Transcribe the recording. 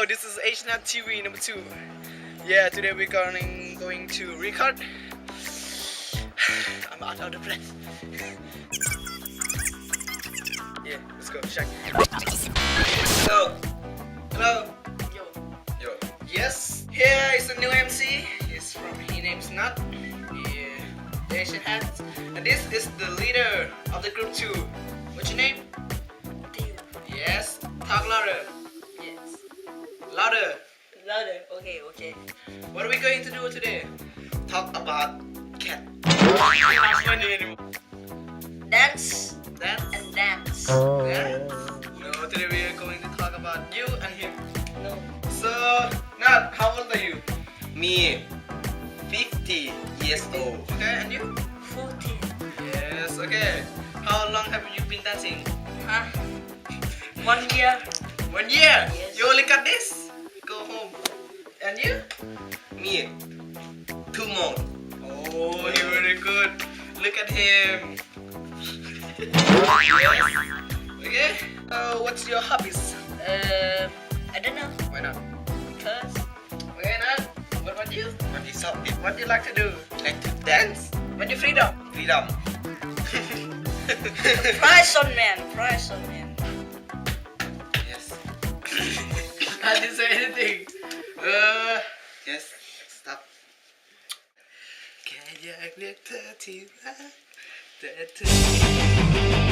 this is HNAT TV number 2. Yeah, today we're going to record. I'm out of breath. Yeah, let's go. Check. Hello. Hello. Yo. Yo. Yes. Here is a new MC. His name's Nut. Yeah. The Asian hat. And this is the leader of the group 2. What's your name? Yes. Talk louder. Yes. Louder. Louder. Okay, okay. What are we going to do today? Talk about cat. Dance Dance? and dance. Dance? No, today we are going to talk about you and him. No. So, Nat, how old are you? Me, 50 years old. Okay, and you? 14. Yes, okay. How long have you been dancing? Huh? 1 year. 1 year? Yes. You only got this? Go home. And you? Me, 2 months. Oh, you're very good. Look at him. Yes. Okay. What's your hobbies? I don't know. Why not? Because Okay, Nat. What about you? What is hobby? What do you like to do? Like to dance. When you freedom? Freedom. price on man. Price on man. Yes. I didn't say anything. Yes. Stop. แค่อยากเรียกเธอที่รักแต่เธอ